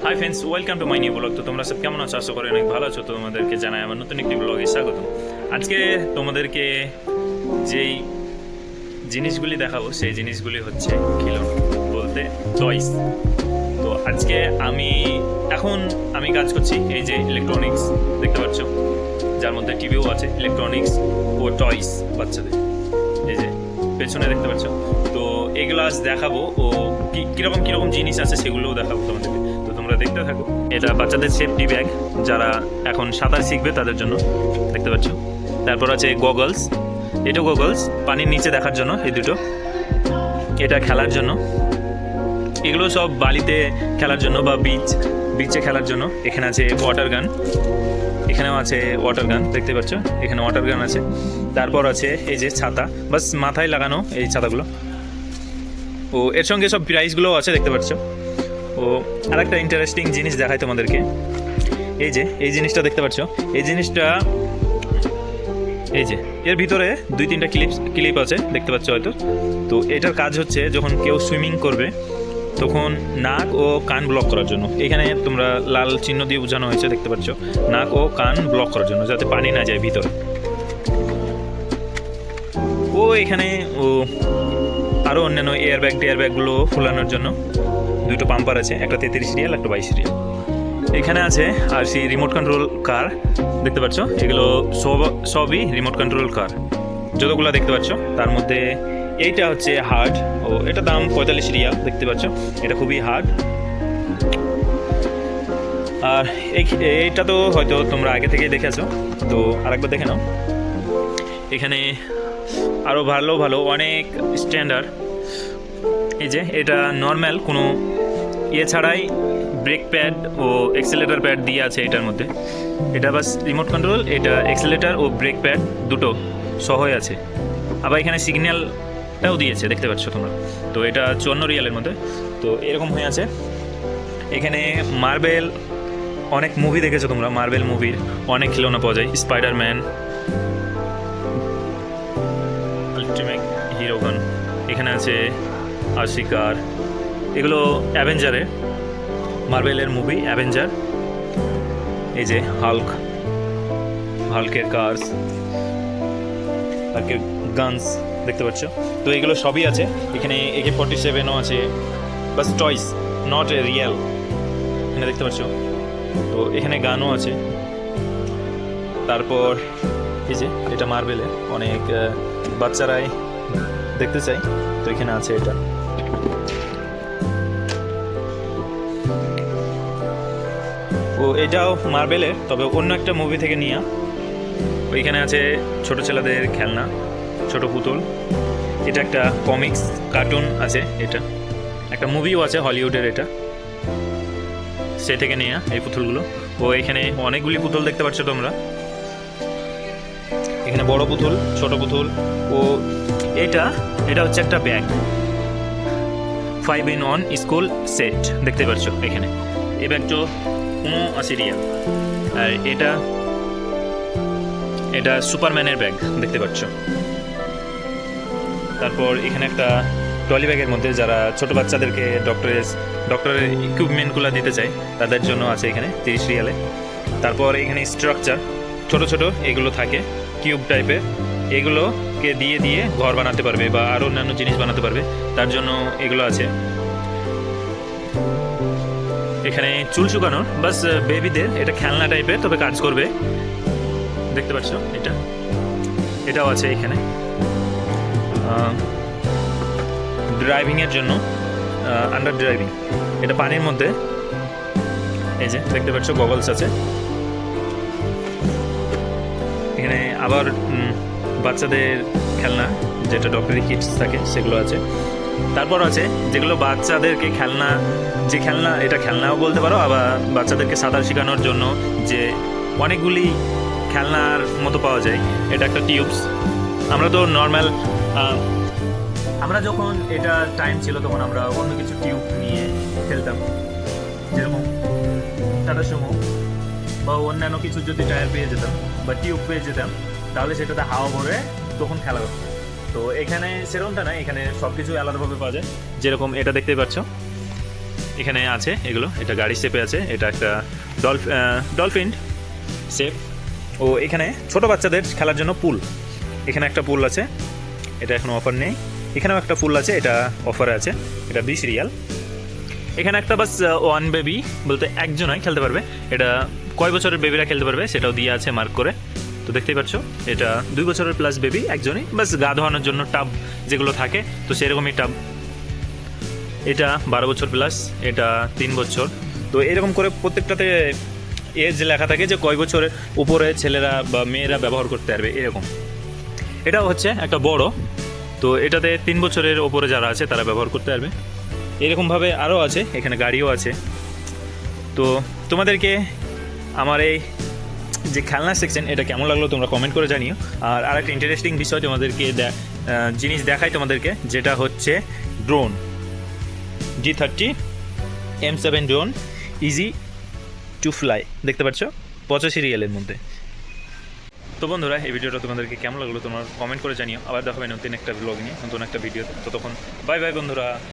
Hi friends, welcome to my new blog. তো তোমরা সব কেমন আছো? আশা করি অনেক ভালো আছো। তো তোমাদেরকে জানাই আমার নতুন একটি ব্লগে স্বাগত। আজকে তোমাদেরকে যেই জিনিসগুলি দেখাবো সেই জিনিসগুলি হচ্ছে খিলৌনা, বলতে টয়স। তো আজকে আমি কাজ করছি এই যে ইলেকট্রনিক্স দেখতে পাচ্ছ, যার মধ্যে টিভিও আছে, ইলেকট্রনিক্স ও টয়স বাচ্চাদের। এই যে পেছনে দেখতে পাচ্ছ। তো এগুলো আজ দেখাবো ও কিরকম জিনিস আছে সেগুলোও দেখাবো তোমাদেরকে। তো তোমরা দেখতে থাকো। এটা বাচ্চাদের সেফটি ব্যাগ, যারা এখন সাঁতার শিখবে তাদের জন্য দেখতে পাচ্ছ। তারপর আছে গগলস, এটা গগলস পানির নিচে দেখার জন্য, এই দুটো। এটা খেলার জন্য, এগুলো সব বালিতে খেলার জন্য বা বিচে খেলার জন্য। এখানে আছে ওয়াটার গান, এখানেও আছে ওয়াটার গান দেখতে পাচ্ছ, এখানে ওয়াটার গান আছে। তারপর আছে এই যে ছাতা, বাস মাথায় লাগানো এই ছাতাগুলো। ও এর সঙ্গে সব প্রাইসগুলোও আছে দেখতে পাচ্ছ। ও আরেকটা ইন্টারেস্টিং জিনিস দেখায় তোমাদেরকে। এই জিনিসটা দেখতে পাচ্ছ, এই জিনিসটা এই যে এর ভিতরে 2-3টা ক্লিপ আছে দেখতে পাচ্ছ হয়তো। তো এটার কাজ হচ্ছে যখন কেউ সুইমিং করবে তখন নাক ও কান ব্লক করার জন্য। এখানে তোমরা লাল চিহ্ন দিয়ে বোঝানো হয়েছে দেখতে পাচ্ছ, নাক ও কান ব্লক করার জন্য, যাতে পানি না যায় ভিতরে। ও এখানে আরও অন্যান্য এয়ারব্যাগগুলো ফুলানোর জন্য 2টো পাম্পার আছে, একটা 33 রিয়াল, একটা 22 রিয়াল। এখানে আছে আর সেই রিমোট কন্ট্রোল কার দেখতে পাচ্ছ, এগুলো সবই রিমোট কন্ট্রোল কার যতগুলো দেখতে পাচ্ছ। তার মধ্যে এইটা হচ্ছে হার্ড, ও এটা দাম 45 রিয়াল দেখতে পাচ্ছ, এটা খুবই হার্ড। আর এইটা তো হয়তো তোমরা আগে থেকেই দেখেছো, তো আরেকবার দেখে নাও। এখানে আরও ভালো অনেক স্ট্যান্ডার্ড। এই যে এটা নর্মাল কোনো ছাড়াই ব্রেক প্যাড ও এক্সেলেটার প্যাড দিয়ে আছে এটার মধ্যে। এটা বাস রিমোট কন্ট্রোল, এটা এক্সেলেটার ও ব্রেক প্যাড দুটো সহই আছে। আবার এখানে সিগন্যালটাও দিয়েছে দেখতে পাচ্ছ তোমরা। তো এটা 54 রিয়ালের মধ্যে। তো এরকম হয়ে আছে। এখানে মার্বেল, অনেক মুভি দেখেছো তোমরা, মার্বেল মুভির অনেক খেলনা পাওয়া যায়। স্পাইডারম্যান, আলটিমেট হিরোগান, এখানে আছে আশিকার, এগুলো অ্যাভেঞ্জারের, মার্বেলের মুভি অ্যাভেঞ্জার। এই যে হাল্কের কার্স, হাল্কের গানস দেখতে পাচ্ছ। তো এগুলো সবই আছে এখানে। AK-47ও আছে, বাস টয়স, নট এ রিয়েল, এখানে দেখতে পাচ্ছ। তো এখানে গানও আছে। তারপর এই যে এটা মার্বেলের, অনেক বাচ্চারাই দেখতে চাই, তো এখানে আছে এটা। ও এটাও মার্বেলের, তবে অন্য একটা মুভি থেকে নিয়ে। ওইখানে আছে ছোট ছেলেদের খেলনা, ছোট পুতুল। এটা একটা কমিক্স কার্টুন আছে, এটা একটা মুভিও আছে হলিউডের, এটা সে থেকে নিয়ে এই পুতুলগুলো। ও এখানে অনেকগুলি পুতুল দেখতে পাচ্ছ তোমরা, এখানে বড় পুতুল, ছোট পুতুল। ও এটা হচ্ছে একটা ব্যাগ, 5-in-1 স্কুল সেট দেখতে পাচ্ছ এখানে। এই ব্যাগটা 79 রিয়াল। আর এটা সুপারম্যানের ব্যাগ দেখতে পাচ্ছ। তারপর এখানে একটা ট্রলি ব্যাগের মধ্যে যারা ছোট বাচ্চাদেরকে ডক্টরের ইকুইপমেন্টগুলো দিতে চায় তাদের জন্য আছে এখানে 30 রিয়ালে। তারপর এখানে স্ট্রাকচার ছোট এগুলো থাকে কিউব টাইপের, এগুলোকে দিয়ে ঘর বানাতে পারবে বা আরও অন্যান্য জিনিস বানাতে পারবে, তার জন্য এগুলো আছে। এখানে চুল শুকানোর, বাস বেবিদের, এটা খেলনা টাইপের তবে কাজ করবে দেখতে পাচ্ছ। এটাও আছে এখানে। ড্রাইভিংয়ের জন্য, আন্ডার ড্রাইভিং, এটা পানির মধ্যে। এই যে দেখতে পাচ্ছ গগলস আছে এখানে। আবার বাচ্চাদের খেলনা, যেটা ডক্টরি কিটস থাকে, সেগুলো আছে। তারপর আছে যেগুলো বাচ্চাদেরকে খেলনা, এটা খেলনাও বলতে পারো, আবার বাচ্চাদেরকে সাঁতার শেখানোর জন্য যে অনেকগুলি খেলনার মতো পাওয়া যায়। এটা একটা টিউবস। আমরা তো নর্মাল, আমরা যখন এটা টাইম ছিল তখন আমরা অন্য কিছু টিউব নিয়ে খেলতাম, যেরকম টাটা সুমো বা অন্যান্য কিছু যদি টায়ার পেয়ে যেতাম বা টিউব পেয়ে যেতাম, তাহলে সেটাতে হাওয়া ভরে তখন খেলা করতাম। তো এখানে সেরকমটা না, এখানে সব কিছু আলাদাভাবে পাওয়া যায়। যেরকম এটা দেখতেই পাচ্ছ, এখানে আছে এগুলো, এটা গাড়ি শেপে আছে, এটা একটা ডলফিন শেপ। ও এখানে ছোট বাচ্চাদের খেলার জন্য পুল, এখানে একটা পুল আছে, এটা এখনো অফার নেই। এখানেও একটা পুল আছে, এটা অফারে আছে, এটা 20 রিয়াল। এখানে একটা বাস ওয়ান বেবি বলতে একজনই খেলতে পারবে, এটা কয় বছরের বেবিরা খেলতে পারবে সেটাও দিয়ে আছে মার্ক করে। তো দেখতেই পাচ্ছ এটা 2 বছরের প্লাস বেবি একজনই, বাস গা ধোয়ানোর জন্য টাব যেগুলো থাকে তো সেরকমই টাব। এটা 12 বছর প্লাস, এটা 3 বছর। তো এরকম করে প্রত্যেকটাতে এজ লেখা থাকে যে কয় বছরের উপরে ছেলেরা বা মেয়েরা ব্যবহার করতে পারবে এরকম। এটাও হচ্ছে একটা বড়, তো এটাতে 3 বছরের ওপরে যারা আছে তারা ব্যবহার করতে পারবে। এরকমভাবে আরও আছে, এখানে গাড়িও আছে। তো তোমাদেরকে আমার এই যে খেলনা সেকশন এটা কেমন লাগলো তোমরা কমেন্ট করে জানিও। আর আরেকটা ইন্টারেস্টিং বিষয় তোমাদেরকে জিনিস দেখাই তোমাদেরকে, যেটা হচ্ছে drone. G30 M7 drone, easy to fly, দেখতে পাচ্ছ 85 রিয়ালের মধ্যে। তো বন্ধুরা এই ভিডিওটা তোমাদেরকে কেমন লাগলো তোমরা কমেন্ট করে জানিও। আবার দেখাবে নতুন একটা ব্লগ নিয়ে, নতুন একটা ভিডিও। ততক্ষণ বাই বাই বন্ধুরা।